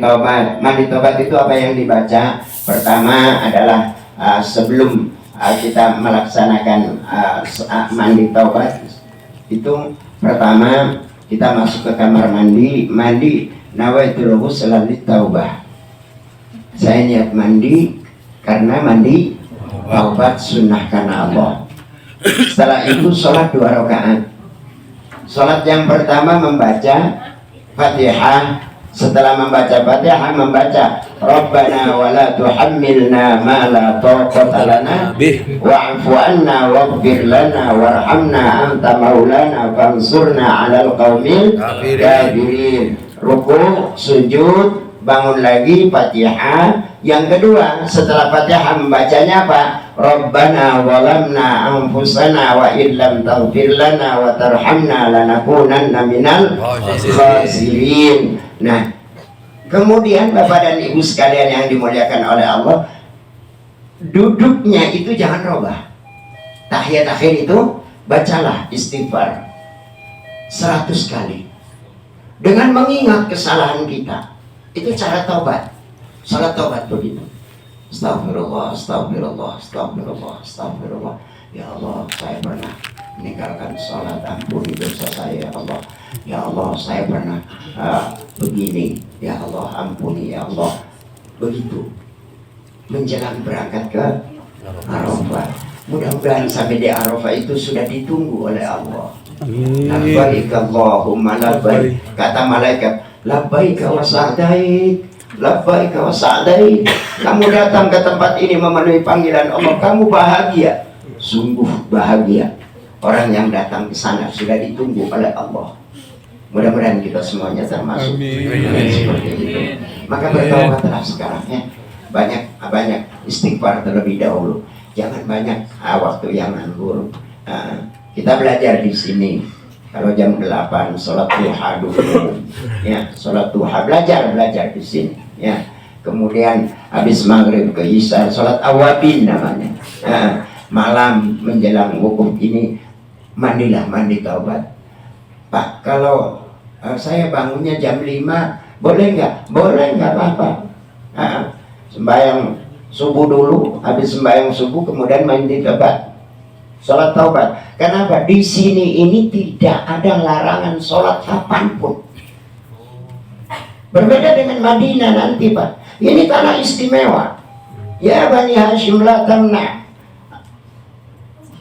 tobat. Mandi tobat itu apa yang dibaca? Pertama adalah sebelum kita melaksanakan mandi tobat itu, pertama kita masuk ke kamar mandi nawaitul ghusl lit-taubah. Saya niat mandi karena mandi taubat sunnah karena Allah. Setelah itu sholat 2 rakaat. Sholat yang pertama membaca Fatihah. Setelah membaca Fatihah, membaca Rabbana wa la tuhammilna ma la taqata lana wa'fu anna waghfir lana warhamna anta maulana fansurna 'alal qaumil kafirin. Ruku, sujud, bangun lagi Fatihah. Yang kedua, setelah Fatihah membacanya apa? Rabbana walamna anfusana wa illam taghfir lana wa tarhamna lanakunanna minal khasirin. Nah, kemudian Bapak dan Ibu sekalian yang dimuliakan oleh Allah, duduknya itu jangan robah. Tahiyat akhir itu bacalah istighfar 100 kali dengan mengingat kesalahan kita. Itu cara taubat. Salat taubat begitu. Astagfirullah, astagfirullah, astagfirullah, astagfirullah. Ya Allah, saya pernah meninggalkan salat, ampuni dosa saya ya Allah. Ya Allah, saya pernah begini. Ya Allah, ampuni ya Allah. Begitu. Menjelang berangkat ke Arafah. Mudah-mudahan sampai di Arafah itu sudah ditunggu oleh Allah. Labbaik Allahumma labbaik. Kata malaikat, labbaik wa sa'daik. Labbaik wa sa'daik. Kamu datang ke tempat ini memenuhi panggilan Allah, kamu bahagia. Sungguh bahagia. Orang yang datang ke sana sudah ditunggu oleh Allah. Mudah-mudahan kita semuanya termasuk seperti itu. Maka bertaubatlah sekarang ya. Banyak istighfar terlebih dahulu. Jangan banyak waktu yang nganggur. Kita belajar di sini. Kalau jam 8 sholat duha dulu, ya sholat duha belajar di sini, ya. Kemudian habis maghrib ke isya sholat awabin namanya. Malam menjelang wukuf ini mandilah, mandi taubat. Pak, kalau saya bangunnya jam 5 boleh nggak? Boleh, nggak apa-apa. Sembahyang subuh dulu, habis sembahyang subuh kemudian mandi taubat. Sholat taubat. Kenapa? Di sini ini tidak ada larangan sholat kapanpun. Berbeda dengan Madinah nanti Pak. Ini tanah istimewa. Ya Bani Hashim la tamna.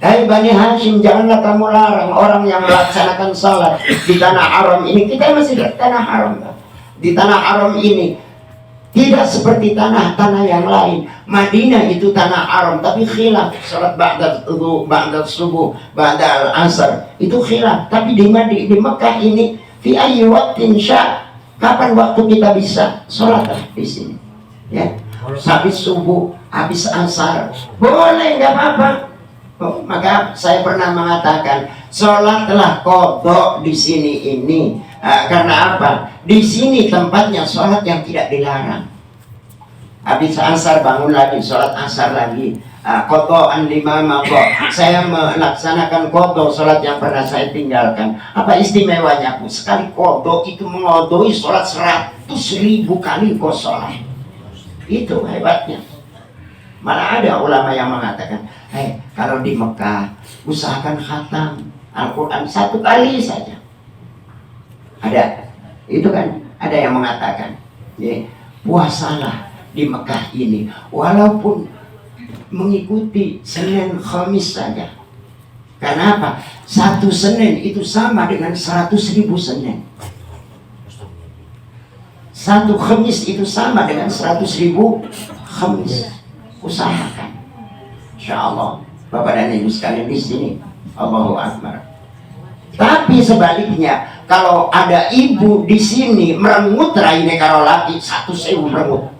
Hai Bani Hashim, janganlah kamu larang orang yang melaksanakan sholat di tanah haram ini. Kita masih di tanah haram Pak. Di tanah haram ini tidak seperti tanah-tanah yang lain. Madinah itu tanah haram, tapi khilaf. Salat ba'da subuh, ba'da al-asr itu khilaf. Tapi di Mekah ini fi ayyi waqtin sya', kapan waktu kita bisa salat di sini. Ya. Habis subuh, habis asar, boleh, nggak apa-apa. Maka saya pernah mengatakan, salatlah qadha di sini ini. Karena apa? Di sini tempatnya sholat yang tidak dilarang. Habis asar bangun lagi, sholat asar lagi. Qadha'an lima maqdha. Saya melaksanakan qadha sholat yang pernah saya tinggalkan. Apa istimewanya? Sekali qadha itu mengodoi sholat 100.000 kali kau sholat. Itu hebatnya. Malah ada ulama yang mengatakan, kalau di Mekah usahakan khatam Al-Quran 1 kali saja. Ada, itu kan ada yang mengatakan, ya, puasalah di Mekah ini walaupun mengikuti Senin Khamis saja. Karena apa? 1 Senin itu sama dengan 100.000 Senin. 1 Khamis itu sama dengan 100.000 Khamis. Usahakan, insya Allah. Bapak dan Ibu sekalian di sini, Allahu Akbar. Tapi sebaliknya, kalau ada ibu di sini merengut raine karo laki 100.000 merengut.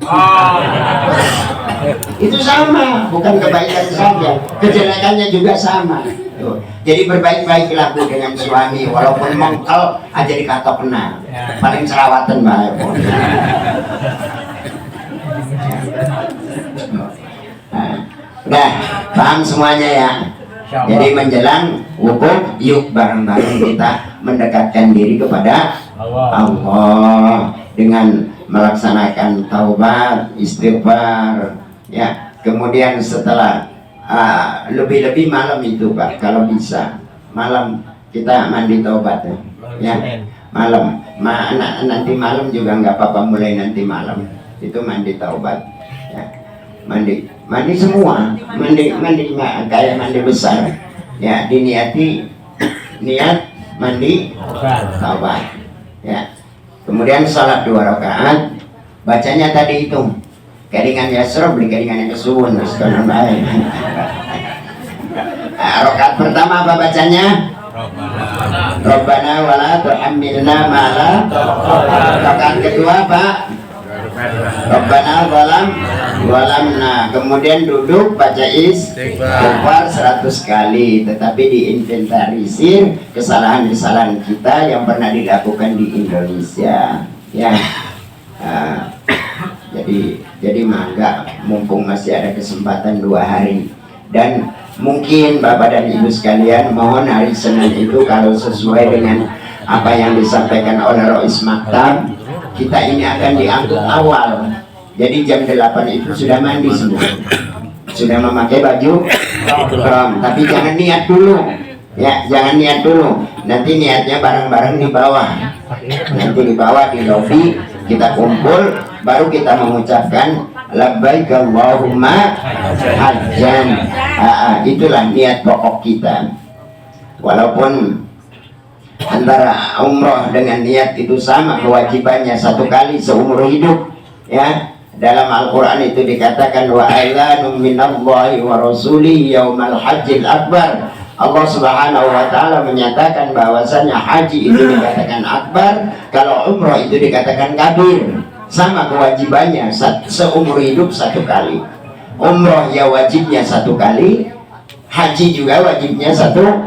Itu sama, bukan kebaikan saja, kejelekannya juga sama. Tuh. Jadi berbaik-baiklah Bu dengan suami, walaupun mengkel aja dikata kena. Paling cerawatan Mbak. Nah, paham semuanya ya. Jadi menjelang wukuf, yuk bareng-bareng kita mendekatkan diri kepada Allah dengan melaksanakan taubat, istighfar, ya. Kemudian setelah lebih-lebih malam itu Pak, kalau bisa malam kita mandi taubat ya. Malam, nanti malam juga nggak apa-apa, mulai nanti malam itu mandi taubat ya. Mandi semua, mandi kayak mandi besar ya, diniati niat mandi taubat ya. Kemudian salat 2 rakaat, bacanya tadi itu keringan yasro beli keringan yang kesuwun sekarang baik. Rakaat pertama apa bacanya? Rabbana wala tuhammilna ma la. Rakaat kedua Pak, Rabbana walamna. Kemudian duduk baca istighfar 100 kali, tetapi diinventarisir kesalahan-kesalahan kita yang pernah dilakukan di Indonesia ya. Jadi mangga mumpung masih ada kesempatan 2 hari, dan mungkin Bapak dan Ibu sekalian, mohon hari Senin itu kalau sesuai dengan apa yang disampaikan oleh Rois Maktab, kita ini akan diangkut awal. Jadi jam 8 itu sudah mandi semua, sudah memakai baju ihram, tapi jangan niat dulu ya, jangan niat dulu. Nanti niatnya bareng-bareng di bawah, nanti di bawah di lobi kita kumpul, baru kita mengucapkan labbaik Allahumma hajjan. Itulah niat pokok kita. Walaupun antara umroh dengan niat itu sama, kewajibannya 1 kali seumur hidup ya. Dalam Al-Quran itu dikatakan wa ailanum minallahi wa rasulihi yaumal hajjil akbar. Allah Subhanahu wa ta'ala menyatakan bahwasanya haji itu dikatakan akbar, kalau umroh itu dikatakan kabir. Sama kewajibannya, seumur hidup 1 kali. Umroh ya wajibnya 1 kali, haji juga wajibnya satu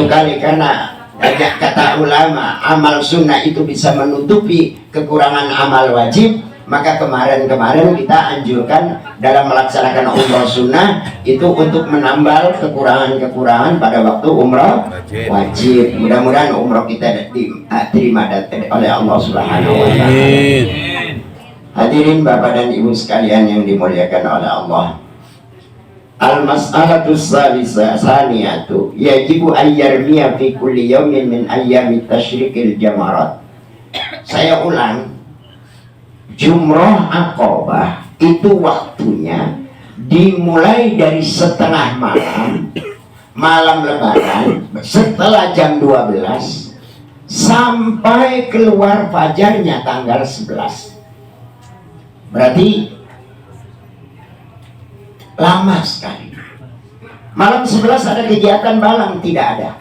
kali. Karena kata ulama, amal sunnah itu bisa menutupi kekurangan amal wajib. Maka kemarin kita anjurkan dalam melaksanakan umroh sunnah itu untuk menambal kekurangan-kekurangan pada waktu umroh wajib. Mudah-mudahan umroh kita diterima oleh Allah Subhanahu wa ta'ala. Hadirin Bapak dan Ibu sekalian yang dimuliakan oleh Allah. Al-mas'alatu saniyatu yajibu ayyarmiya fi kulli yawmin min ayyami tasyrikil jamarat. Saya ulang, Jumroh Aqobah itu waktunya dimulai dari setengah malam Lebaran, setelah jam 12 sampai keluar fajarnya tanggal 11. Berarti lama sekali. Malam 11 ada kegiatan balang? Tidak ada.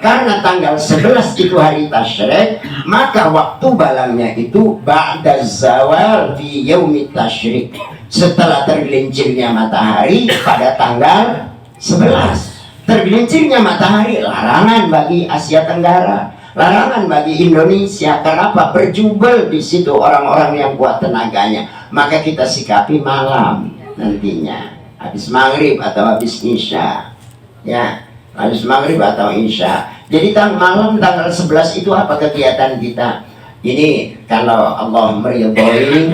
Karena tanggal 11 itu hari tasyrik, maka waktu balangnya itu ba'da zawal fi yaumit tasyrik, setelah tergelincirnya matahari pada tanggal 11. Tergelincirnya matahari larangan bagi Asia Tenggara, larangan bagi Indonesia. Kenapa? Berjubel di situ orang-orang yang kuat tenaganya. Maka kita sikapi malam nantinya, habis maghrib atau habis isya ya, habis maghrib atau isya. Jadi malam tanggal 11 itu apa kegiatan kita ini? Kalau Allah meridhoi,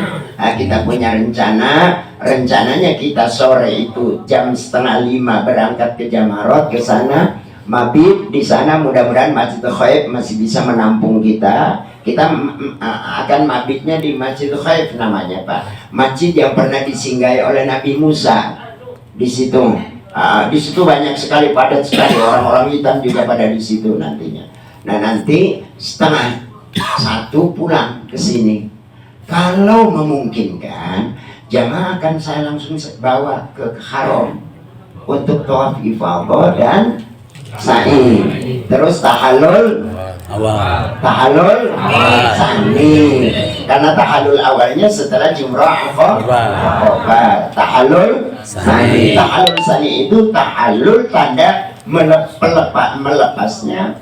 kita punya rencananya kita sore itu jam 4:30 berangkat ke Jamarot, ke sana mabit di sana. Mudah-mudahan Masjidul Khaif masih bisa menampung kita. Kita akan mabitnya di Masjidul Khaif namanya Pak, masjid yang pernah disinggahi oleh Nabi Musa. Di situ banyak sekali, padat sekali, orang-orang hitam juga pada di situ nantinya. Nah nanti 12:30 pulang ke sini. Kalau memungkinkan, jamaah akan saya langsung bawa ke Haram untuk tawaf ifadah dan sa'i, terus tahallul sani. Karena tahallul awalnya setelah Jumroh Aqobah, tahallul sani. Tahallul sani itu tahallul tanda lepasnya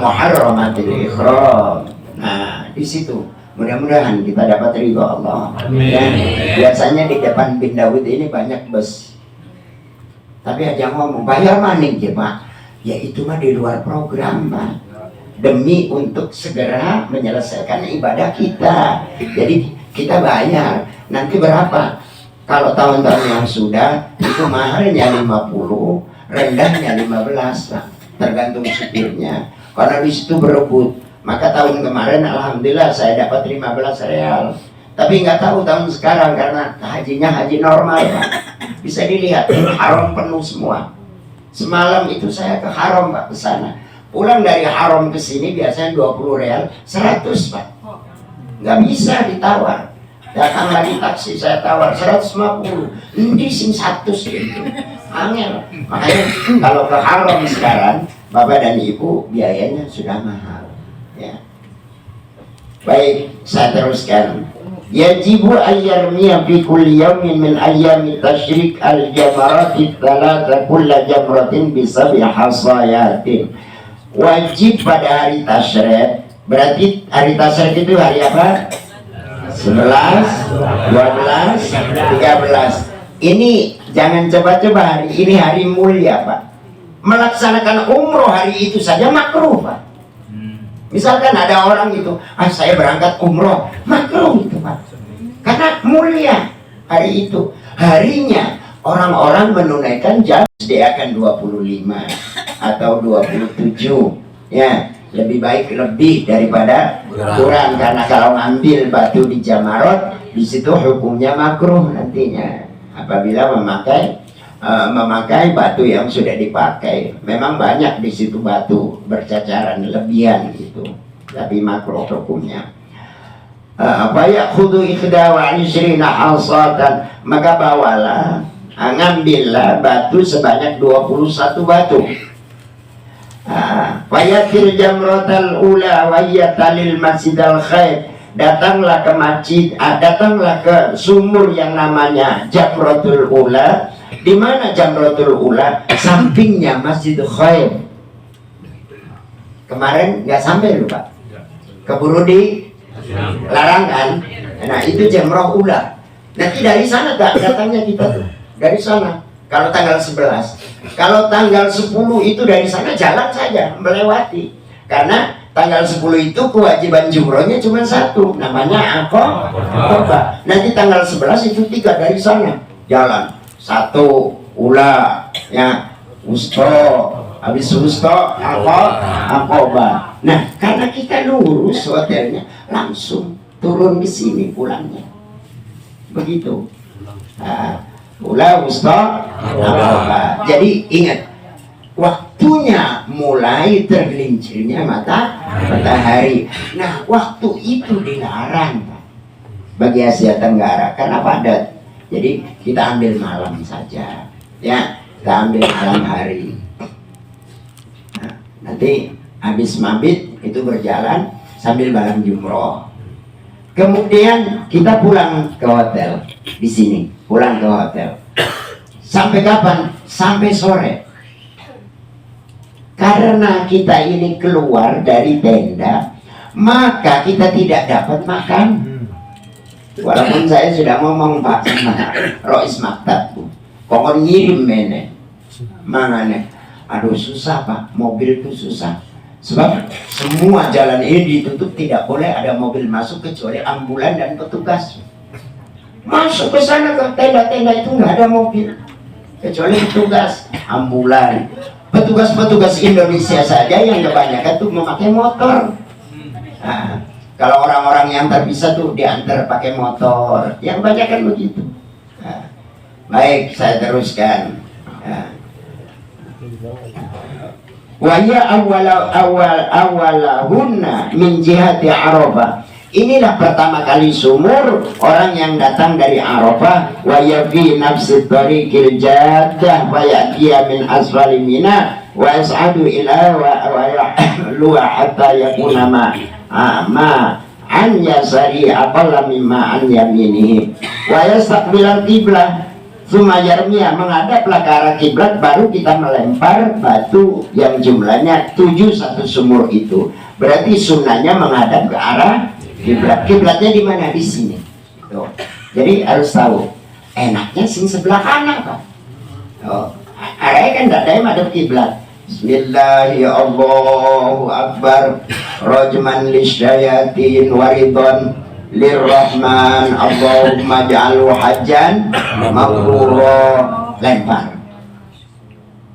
muharramatil ihram. Nah di situ mudah-mudahan kita dapat ridho Allah. Dan biasanya di depan bin Dawud ini banyak bus, tapi aja ngomong bayar maning ya Pak. Ya itu mah di luar program Pak. demi untuk segera menyelesaikan ibadah kita. Jadi kita bayar nanti berapa? Kalau tahun-tahun yang sudah itu mahalnya 50, rendahnya 15 Pak, tergantung supirnya. Karena di situ berebut. Maka tahun kemarin alhamdulillah saya dapat 15 real. Tapi nggak tahu tahun sekarang karena hajinya haji normal Pak. Bisa dilihat haram penuh semua. Semalam itu saya ke haram Pak, ke sana. Pulang dari haram ke sini biasanya 20 real, 100 Pak. Nggak bisa ditawar. Datang lagi taksi saya tawar 150, ini sing 100 gitu. Angel. Makanya kalau ke haram sekarang Bapak dan Ibu biayanya sudah mahal ya. Baik, saya teruskan. Yajibu ayyarmiya fi kulli yawmin min ayyami tasyrik al-jamarati thalatha kulla jamratin bisabi hasayatin. Wajib pada hari tasyrik. Berarti hari tasyrik itu hari apa? 11, 12, 13. Ini jangan coba-coba hari ini hari mulia Pak. Melaksanakan umroh hari itu saja makruh Pak. Misalkan ada orang itu, saya berangkat umroh, makruh itu Pak. Karena mulia hari itu. Harinya orang-orang menunaikan jam dia akan 25 atau 27 ya. Lebih baik lebih daripada kurang, karena kalau ngambil batu di Jamarot di situ hukumnya makruh nantinya apabila memakai batu yang sudah dipakai. Memang banyak di situ batu bercacaran lebihan gitu, tapi makruh hukumnya. Apa khudu ikhda wa ishrina hasatan, maka bawalah ngambillah batu sebanyak 21 batu. Fayatil jamratal ula wa yatalil masjidal khair, datanglah ke masjid, datanglah ke sumur yang namanya Jamratul Ula. Di mana Jamratul Ula? Sampingnya Masjidul Khair. Kemarin nggak sampai lupa, keburu di larangan. Nah itu Jamrah Ula. Nanti dari sana datangnya kita tuh dari sana. Kalau tanggal 11, kalau tanggal 10 itu dari sana jalan saja melewati. Karena tanggal 10 itu kewajiban jumrohnya cuma satu, namanya Aqabah. Nanti tanggal 11 itu 3 dari sana jalan. 1 Ula, ya Wusto, habis Wusto Aqabah. Nah, karena kita lurus hotelnya, langsung turun ke sini pulangnya. Begitu. Ula Wusta Aqabah. Jadi ingat, waktunya mulai tergelincirnya matahari. Nah, waktu itu dilarang bagi Asia Tenggara karena padat. Jadi kita ambil malam saja, ya. Kita ambil malam hari. Nah, nanti habis mabit itu berjalan sambil bareng jumroh. Kemudian kita pulang ke hotel di sini. Pulang ke hotel. Sampai kapan? Sampai sore. Karena kita ini keluar dari tenda, maka kita tidak dapat makan. Walaupun saya sudah ngomong Pak sama Rois Maktab, pokoknya ngirim mene. Mana nih? Aduh susah Pak, mobil itu susah. Sebab semua jalan ini ditutup, tidak boleh ada mobil masuk kecuali ambulan dan petugas. Masuk ke sana ke tenda-tenda itu nggak ada mobil kecuali petugas, ambulan, petugas-petugas Indonesia saja yang kebanyakan tuh memakai motor. Nah, kalau orang-orang yang terpisah tuh diantar pakai motor, yang banyak kan begitu. Nah, baik, saya teruskan. Waya awalahunna min jihati Arafah. Inilah pertama kali sumur orang yang datang dari Arafah. Wa yafi nafsi tariqil jaddah wa ya'tiya min asfali mina wa yas'adu ila wa ya'luwa hatta yakuna ma an yasari aqalla mimma an yaminihi wa yastaqbilal qiblah thumma yarmiya, menghadaplah ke arah kiblat, baru kita melempar batu yang jumlahnya 7 satu sumur itu. Berarti sunnahnya menghadap ke arah kiblat. Kiblatnya di mana? Di sini. Tuh. Jadi harus tahu. Enaknya sing sebelah kanan Pak. Oh, arahnya kan tidak ada madhab kiblat. Bismillahi Allahu Akbar. Rajman lisyayatin waridon lirrahman. Allahumma ja'alhu hajjan mabrura. Lempar.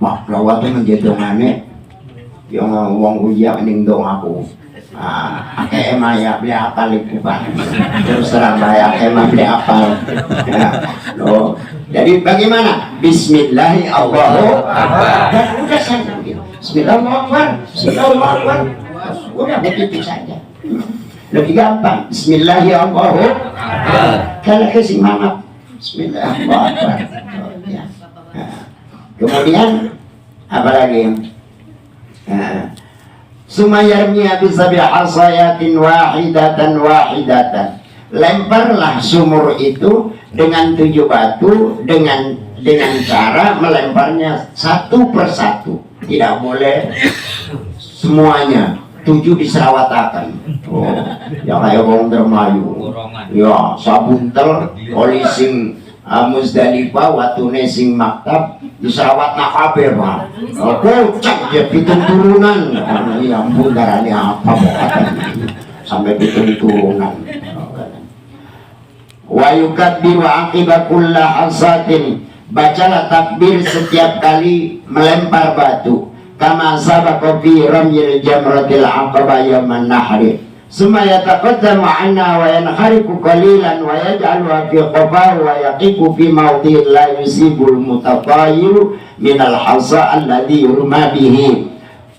Wah, rawatnya menjadongannya yang wong uya ning dong aku. Akeh emang ya beli apal itu Pak. Terus terang bayar emang beli apal. Ya. Loh. Jadi bagaimana? Bismillahi Allahu Akbar. Dan udah saya gitu. Bismillahirrahmanirrahim. Bismillahirrahmanirrahim. Udah begitu saja. Lebih gampang. Bismillahirrahmanirrahim. Kalau kasih semangat. Bismillahirrahmanirrahim. Ya. Kemudian apa lagi? Sumayarmiya bisabi hasayatin wahidatan. Lemparlah sumur itu dengan 7 batu dengan cara melemparnya satu persatu. Tidak boleh semuanya 7 diserawatakan. Oh, ya kayak wong dermayu. Ya, sabuntel oli sing Muzdalifah watune sing maktab diserawatna kabeh, Pak. Kocak ya pitung turunan. Ya ampun darane apa sampai pitung turunan. Wa yukabbiru aqiba kulla hasatin. Bacalah takbir setiap kali melempar batu. Kama sabaqa fi ramyil jamratil aqaba yawman nahri. Summa yataqaddamu anna wa yanhariku qalilan wa yaj'aluha fi qafahu wa yaqifu fi mawdi'in la yusibul mutatayyiru minal hasa alladhi yurma bihi.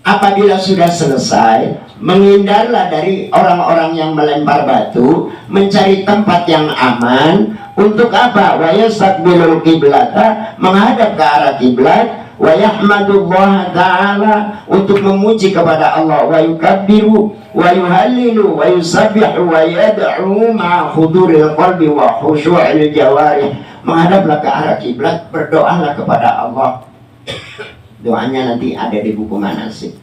Apabila sudah selesai, menghindarlah dari orang-orang yang melempar batu, mencari tempat yang aman. Untuk apa? Wa yastaqbilul qiblata, menghadap ke arah kiblat. Wa yahmadullah ta'ala, untuk memuji kepada Allah. Wa yukabbiru wa yuhallilu wa yusabbihu wa yad'u ma'a khuduril qalbi wa khushu'il jawarih. Menghadaplah ke arah kiblat, berdoalah kepada Allah. Doanya nanti ada di buku manasik.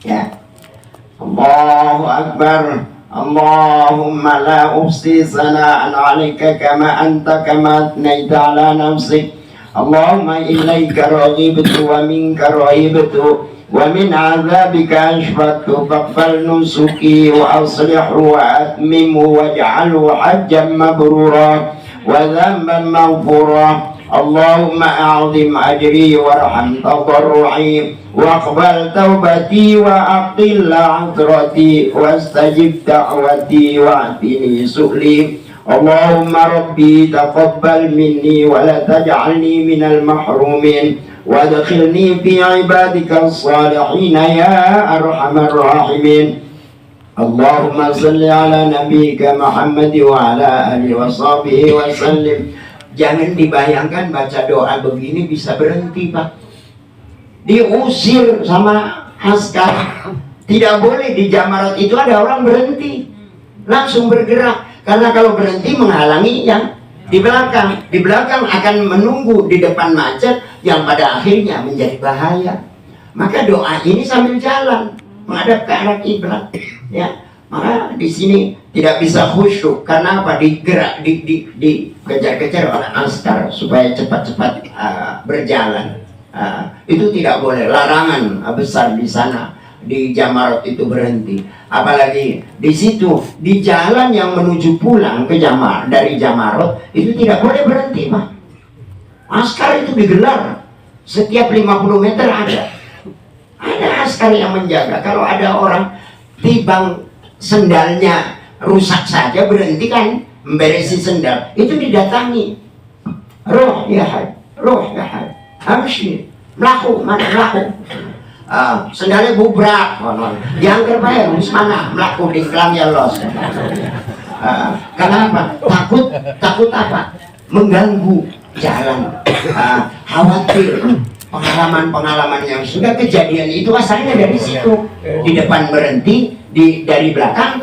Ya. Allahu Akbar. Allahumma la uhsi sana'an 'alaika kama anta kama atnaita 'ala nafsik. Allahumma ilaika raghibtu wa minka rahibtu wa min 'adzabika ashfaqtu faqbal nusuki wa aslihu wa atmimhu waj'alhu hajjan mabrura wa dhanban maghfura. Allahumma a'zim ajri warham tadarru'i waqbal taubati wa aqil 'adrati wastajib da'wati wa'tini su'li. Allahumma rabbi taqabbal minni wa la taj'alni minal mahrumin wadkhilni fi ibadika as-salihin ya arhamar rahimin. Allahumma salli ala nabiyyika Muhammad wa ala alihi wa sahbihi wa sallim. Jangan dibayangkan baca doa begini bisa berhenti, Pak. Diusir sama askar. Tidak boleh di jamarat itu ada orang berhenti. Langsung bergerak. Karena kalau berhenti menghalangi yang di belakang. Di belakang akan menunggu di depan macet yang pada akhirnya menjadi bahaya. Maka doa ini sambil jalan menghadap ke arah kiblat. Ya. Maka di sini tidak bisa khusyuk karena apa? Digerak, dikejar-kejar oleh askar supaya cepat-cepat berjalan. Itu tidak boleh, larangan besar di sana. Di jamarat itu berhenti. Apalagi di situ di jalan yang menuju pulang ke jamarat dari jamarat itu tidak boleh berhenti, Pak. Askar itu digelar setiap 50 meter ada askar yang menjaga. Kalau ada orang tibang sendalnya rusak saja berhenti kan memberesi sendal itu didatangi. Roh ya had, hamsi melaku mana melaku. Sendalnya bubrak, diangker bayar, mana melaku di kelam ya los. Kenapa? Takut apa? Mengganggu jalan. Khawatir. Pengalaman yang sudah kejadian itu asalnya dari situ. Di depan berhenti, dari belakang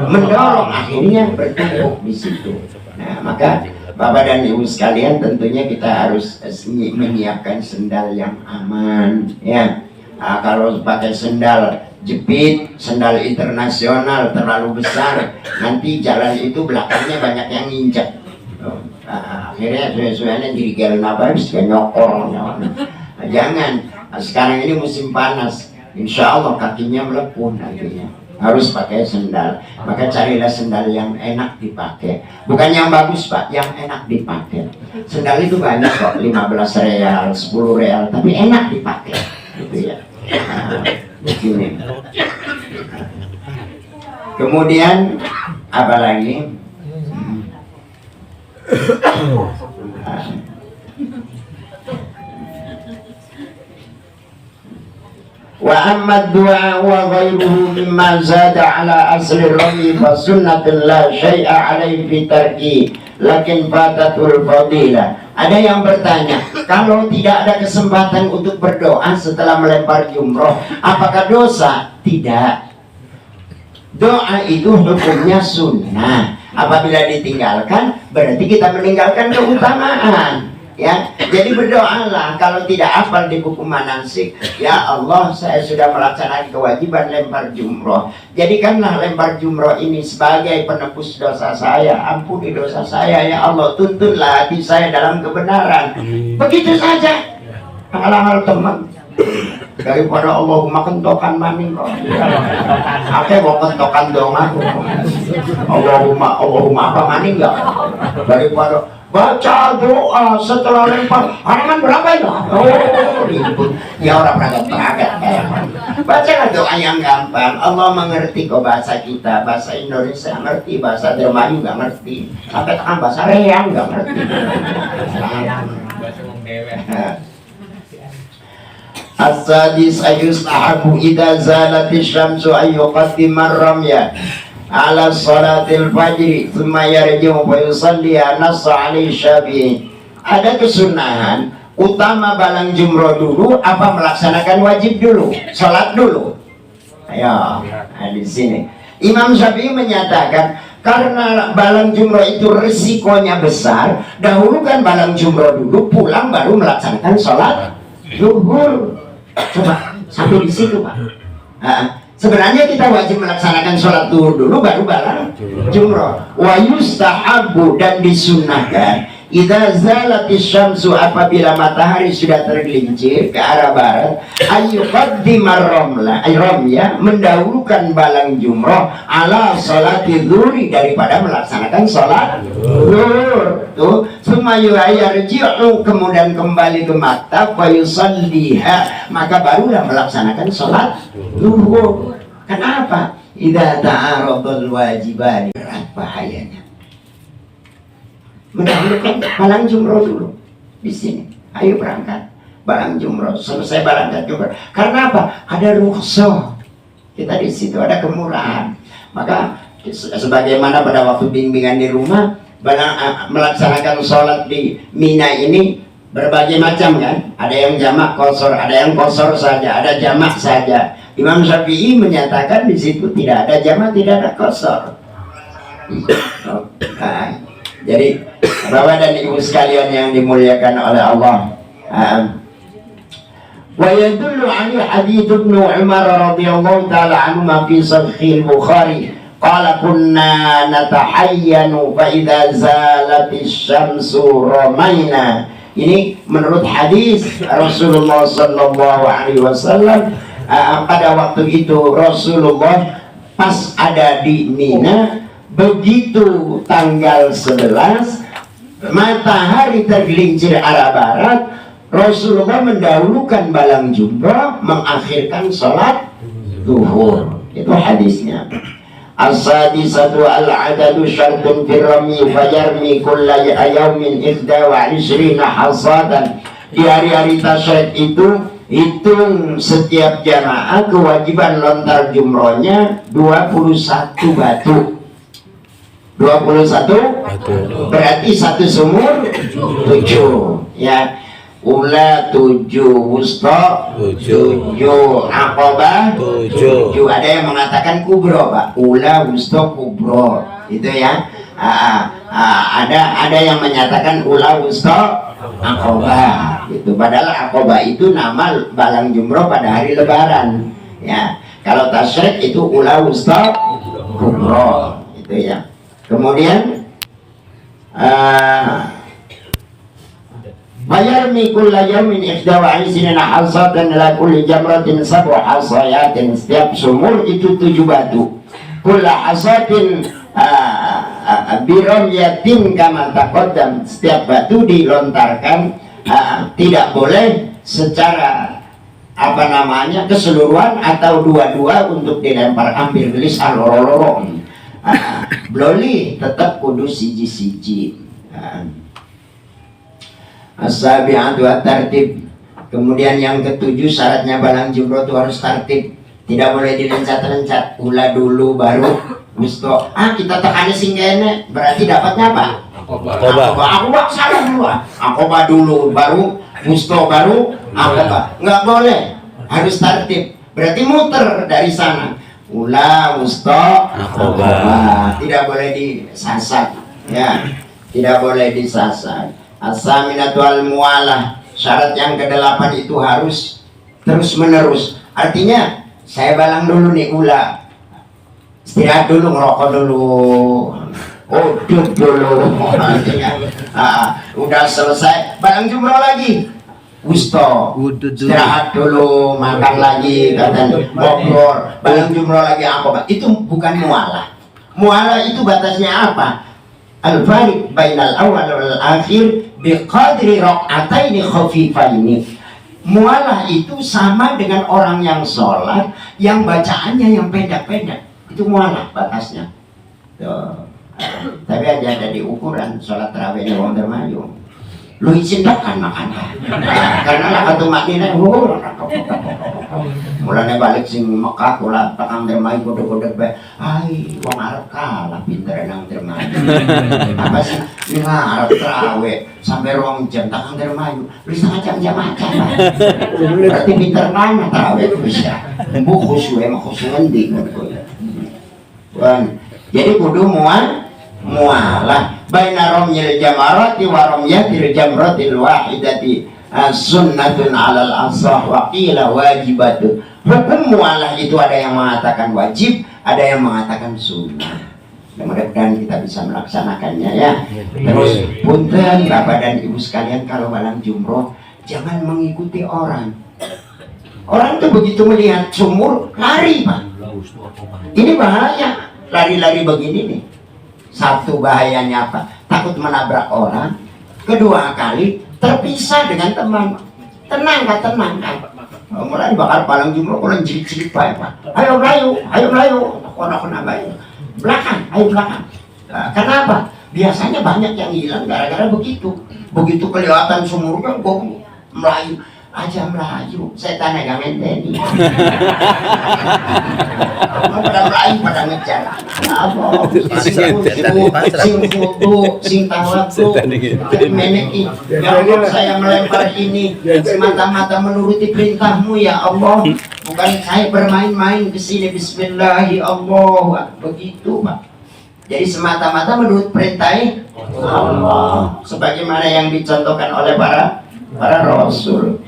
mendorong, akhirnya bertumpuk di situ. Nah, maka Bapak dan Ibu sekalian, tentunya kita harus menyiapkan sendal yang aman, ya. Kalau pakai sendal jepit, sendal internasional terlalu besar, nanti jalan itu belakangnya banyak yang nginjak. Akhirnya sesuainya jadi gel nabas, nyokor. Jangan, Nah, sekarang ini musim panas, insya Allah kakinya melepuh nantinya. Harus pakai sendal. Maka carilah sendal yang enak dipakai. Bukan yang bagus Pak, yang enak dipakai. Sendal itu banyak kok, 15 real, 10 real, tapi enak dipakai. Gitu ya. Nah, begini. Kemudian apa lagi? Wa amma du'a wa ghairuhu mimma zada ala asli rami fa sunnatun la syai'a alaihi fi tarki lakin fatatul fadilah. Ada yang bertanya, kalau tidak ada kesempatan untuk berdoa setelah melempar jumroh, apakah dosa? Tidak. Doa itu hukumnya sunnah. Apabila ditinggalkan, berarti kita meninggalkan keutamaan. Ya, jadi berdoalah. Kalau tidak hafal di buku manasik, ya Allah, saya sudah melaksanakan kewajiban lempar jumroh. Jadikanlah lempar jumroh ini sebagai penebus dosa saya. Ampuni dosa saya, ya Allah. Tuntunlah hati saya dalam kebenaran. Begitu saja. Hal-hal teman. Daripada Allahumma kentokan maning kok. Oke, mau kentokan dong aku. Allahumma apa maning enggak? Daripada baca doa setelah lempar halaman berapa ya? Oh, ribut. Ya orang peragat-peragat. Bacalah doa yang gampang. Allah mengerti kok bahasa kita, bahasa Indonesia ngerti, bahasa Dermayu nggak ngerti, sampai tekan bahasa Reang nggak ngerti. As-sadis ayustahabu idza zalatis syamsu ayyuqaddima ar-ramya ala salatil fajri thumma yarji'u wa yusalli nassa 'alaihi syafi'i. Ada kesunahan utama balang jumroh dulu apa melaksanakan wajib dulu, salat dulu. Ayo, nah di sini Imam Syafi'i menyatakan karena balang jumroh itu resikonya besar, dahulukan balang jumroh dulu, pulang baru melaksanakan salat zuhur. Coba sampai di situ Pak. Sebenarnya kita wajib melaksanakan sholat zuhur dulu baru balang jumroh. Wa yustahabu dan disunnahkan idza zalatis syamsu apabila matahari sudah tergelincir ke arah barat ayyuqaddimar ramya mendahulukan balang jumroh ala sholati zuhri daripada melaksanakan sholat zuhur. Tuh sumayu yarji'u kemudian kembali ke maktab wa yusalliha maka barulah melaksanakan sholat zuhur. Kenapa? Idza ta'aradul wajibani, bahayanya mendahulukan balang jumroh dulu di sini. Ayo berangkat balang jumroh, selesai berangkat jumroh. Karena apa? Ada rukhsah. Kita di situ ada kemurahan. Maka sebagaimana pada waktu bimbingan di rumah, melaksanakan sholat di Mina ini berbagai macam kan. Ada yang jamak qashar, ada yang qashar saja, ada jamak saja. Imam Syafi'i menyatakan di situ tidak ada jamak, tidak ada qashar. Jadi Bapak dan Ibu sekalian yang dimuliakan oleh Allah, wa yadullu alaihi hadits Ibnu Umar radhiyallahu taala anhu ma fi sahih Bukhari qala kunna natahayyanu fa idza zalatis syamsu ramaina. Ini menurut hadis Rasulullah sallallahu alaihi wasallam. Pada waktu itu Rasulullah pas ada di Mina, begitu tanggal 11 matahari tergelincir arah barat, Rasulullah mendahulukan balang jumroh, mengakhirkan sholat zuhur. Itu hadisnya. As-sadisatu al-adadu syartun firrami fajarmi kulla yawmin 21 hasadan. Di hari-hari tasyrik itu hitung setiap jamaah kewajiban lontar jumrohnya 21 batu. 21 berarti satu sumur 7 ya. Ula 7, wusta 7, aqabah 7. Ada yang mengatakan kubro Pak, ula, wusta, kubro itu ya. Ada yang menyatakan ula, wusta, aqabah itu. Padahal aqabah itu nama balang jumroh pada hari lebaran ya. Kalau tasyrik itu ula, wusta, kubro itu ya. Kemudian Bayarmi kulla yamin ihda wa isrina hasatan la kulli jamratin sab'u hasayatin. Setiap sumur itu 7 batu. Kulla hasatin biramyatin kama taqaddam. Setiap batu dilontarkan tidak boleh secara keseluruhan atau dua-dua untuk dilempar, ambil gelis loro-loro. Bloli tetap kudu siji-siji. As-sabi'atu at-tartib. Kemudian yang ketujuh, syaratnya balang jumroh itu harus tertib. Tidak boleh dilencat-lencat. Ula dulu baru gusto. Kita tekan singgene, berarti dapatnya apa? Akoba salah dulu. Akoba dulu baru gusto baru akoba. Enggak boleh. Harus tertib. Berarti muter dari sana. Ula gusto akoba. Tidak boleh disasar. Ya. Tidak boleh disasar. As-saminatu al-mualah. Syarat yang ke-8 itu harus terus menerus. Artinya saya balang dulu nih ula, istirahat dulu, ngerokok dulu, udut dulu. Artinya udah selesai balang jumroh lagi, gusto istirahat dulu, makan lagi, katanya ngobrol, balang jumroh lagi apa? Itu bukan mualah. Mualah itu batasnya apa? Al-fariq bainal awal wal akhir biqadri raq'ataini khafifaini. Mualah itu sama dengan orang yang sholat yang bacaannya yang pendek-pendek. Itu mualah batasnya. Tapi ada di ukuran sholat tarawihnya wong dermayu. Lu izinkan makan. Karena lah katu maknina mulanya balik sing Mekah kula takang dermayu kode-kode bae. Ai wong Arab kalah pinter nang dermayu. Apa sih ini Arab tarawih sampai 2 jam takang dermayu. Lu setengah jam makan. Berarti pinter mana tarawih bisa. Bu khusyuk emang khusyuk endi ngono. Jadi kudu mualah baina ramyil jamarati wa ramyatil jamratil wahidati sunnatun alal asah wa qila wajibatun. Hukum mualah itu ada yang mengatakan wajib, ada yang mengatakan sunnah. Mudah-mudahan kita bisa melaksanakannya ya. Terus punten Bapak dan Ibu sekalian, kalau balang jumroh jangan mengikuti orang. Orang tuh begitu melihat sumur lari Pak. Ini bahaya, lari-lari begini nih. Satu bahayanya apa? Takut menabrak orang. Kedua kali terpisah dengan teman. Tenang kan? Mulai bakal palang jumroh kalau jirik-jirik Pak. Ayo melayu. Kona bayu. Belakang. Kenapa? Biasanya banyak yang hilang gara-gara begitu. Begitu kelihatan sumur kan kok melayu. Setan agak menteni. Pada melayu, pada ngejar. Apa? Sing tawadu, meneki. Ya Allah, saya melempar ini semata-mata menuruti perintahmu ya Allah. Bukan saya bermain-main ke sini. Bismillahirrahmanirrahim. Begitu Pak. Jadi semata-mata menurut perintah Allah. Sebagaimana yang dicontohkan oleh para rasul.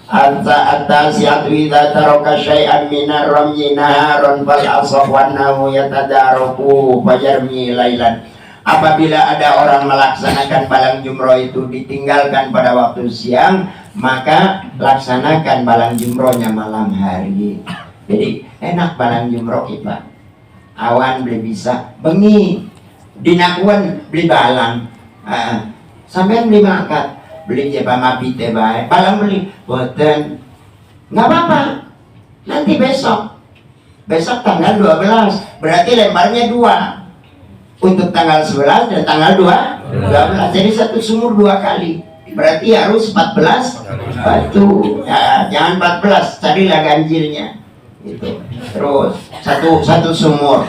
At-tasi'atu idza taraka syai'an minar ramyi naharon fal asah wan nahu yatadaraku fajarmi lailan. Apabila ada orang melaksanakan balang jumroh itu ditinggalkan pada waktu siang, maka laksanakan balang jumrohnya malam hari. Jadi enak balang jumroh kita. Awan beli bisa, bengi dinakuan beli balang. Sampai beli makan. Beli je pamapi teh bae, balang beli, boten, nggak apa-apa. Nanti besok tanggal 12, berarti lembarnya 2 untuk tanggal 11 dan tanggal 12. Jadi satu sumur 2 kali, berarti harus 14 batu. Ya, jangan 14, carilah ganjilnya. Gitu. Terus satu sumur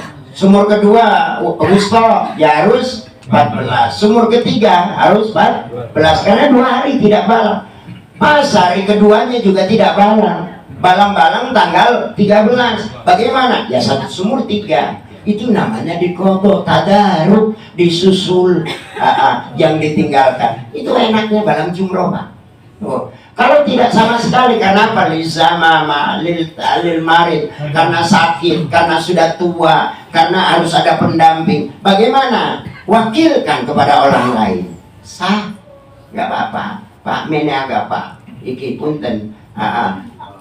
kedua wusto ya harus 14. Sumur ketiga harus 14 karena 2 hari tidak balang. Pas hari keduanya juga tidak balang. Balang-balang tanggal 13. Bagaimana? Ya satu sumur 3. Itu namanya dikodok, tadaruk, disusul yang ditinggalkan. Itu enaknya balang jumroh Pak. Kalau tidak sama sekali, karena apa? Lil marid, karena sakit, karena sudah tua, karena harus ada pendamping. Bagaimana? Wakilkan kepada orang lain. Sah, nggak apa-apa. Pak menaga Pak iki punten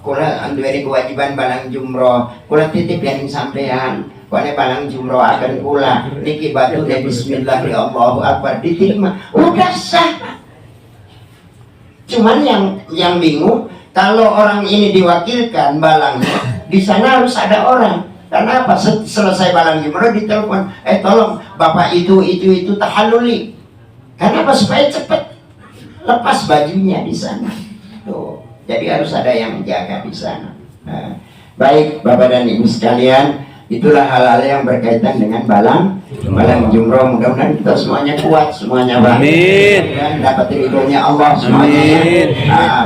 kula duweni kewajiban balang jumroh kula titip yang sampean kone balang jumroh akan kula niki batu de bismillah ya Allahu akbar diterima udah sah. Cuman yang bingung kalau orang ini diwakilkan balangnya di sana harus ada orang. Karena apa? Selesai balang jumroh ditelepon, tolong bapak itu tahalluli. Karena apa? Supaya cepat lepas bajunya di sana. Tuh. Jadi harus ada yang menjaga di sana. Nah, baik Bapak dan Ibu sekalian, itulah hal-hal yang berkaitan dengan balang jumroh. Mudah-mudahan kita semuanya kuat, semuanya baik dan dapat ridhonya Allah semuanya.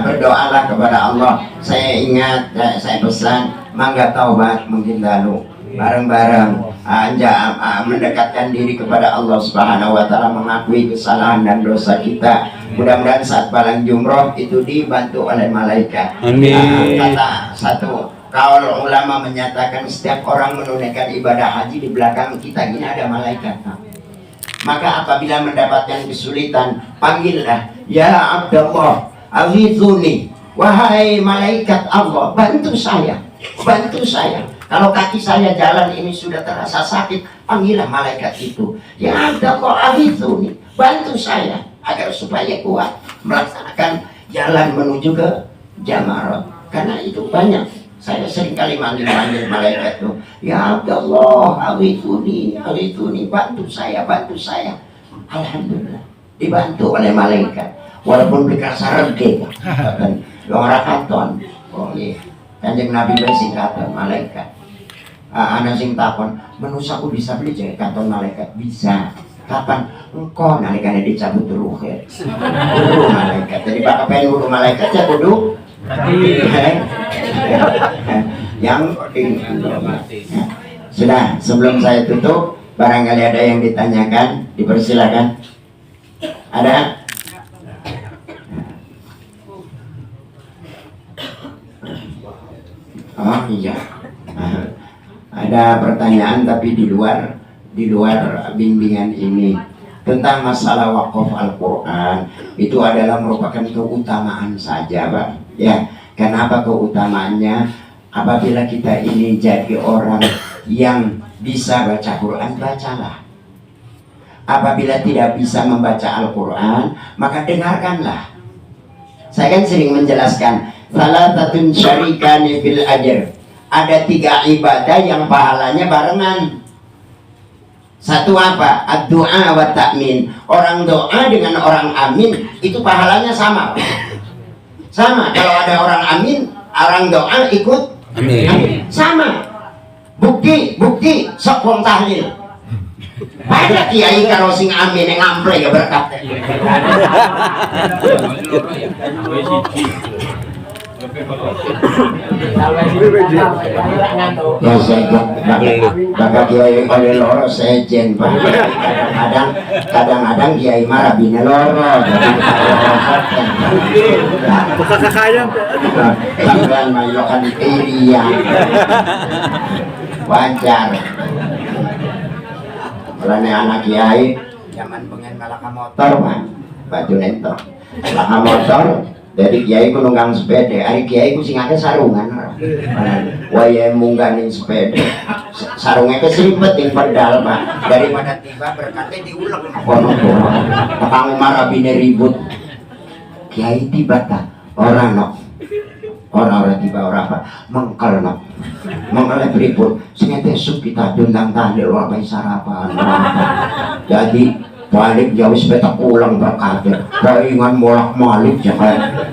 Berdoalah kepada Allah. Saya ingat, saya pesan, mangga taubat mungkin lalu bareng-bareng mendekatkan diri kepada Allah Subhanahu wa taala, mengakui kesalahan dan dosa kita. Mudah-mudahan saat balang jumroh itu dibantu oleh malaikat. Amin. Kata satu kaul ulama menyatakan setiap orang menunaikan ibadah haji di belakang kita ini ada malaikat. Maka apabila mendapatkan kesulitan, panggillah, ya Abdullah, aghithuni, wahai malaikat Allah, bantu saya, bantu saya. Kalau kaki saya jalan ini sudah terasa sakit, panggillah malaikat itu, ya Abdullah, aghithuni, bantu saya agar supaya kuat melaksanakan jalan menuju ke Jamarat. Karena itu banyak. Saya sering kali manggil malaikat itu, ya Abdullah, aghithuni, bantu saya, bantu saya. Alhamdulillah, dibantu oleh malaikat. Walaupun berkasa rege, dan orang katon. Oh iya, Kanjeng Nabi bersingkatan malaikat. Anak sing takon, manusia aku bisa beli jadi katon malaikat bisa. Kapan engkau nalikannya dicabut ruhnya? Kudu malaikat. Jadi bakal pengen kudu malaikat ya kudu yang sudah. Sebelum saya tutup, barangkali ada yang ditanyakan, dipersilakan. Ada? Oh iya, ada pertanyaan tapi di luar bimbingan ini tentang masalah wakaf Al-Quran. Itu adalah merupakan keutamaan saja Pak ya. Kenapa keutamaannya? Apabila kita ini jadi orang yang bisa baca Quran, bacalah. Apabila tidak bisa membaca Al-Quran, maka dengarkanlah. Saya kan sering menjelaskan salatatun syarikani fil ajr. Ada 3 ibadah yang pahalanya barengan. Satu apa? Ad-du'a wa ta'min. Orang doa dengan orang amin itu pahalanya sama. Sama. Kalau ada orang amin, orang doa ikut amin. Sama. Bukti sok wong tahlil. Banyak kiai karo sing amin yang ngample ya berkat. Ya saya bakal kiai oleh loro sejen Pak. Kadang-kadang kiai marah bina loro. Bukan kakaknya. Jangan mayokan iriya. Wajar. Kalau anak kiai zaman pengen malaka motor Pak. Baju nentok. Malaka motor. Jadi kiai ku nunggang sepeda, hari kiai ku sing akeh sarungan. Waya mungganin sepeda. Sarungnya keserimpet ing pedal, Pak. Daripada tiba berkatnya diulang kono-kono. Pakang marah bine ribut. Kiai tiba ta, orang nok. Orang tiba orang apa? Mengkel nok. Mengkel beribut. Sing esuk kita dundang tahlil wae sarapan. Jadi balik jauh sepeda pulang berkata palingan molak malik ya kayak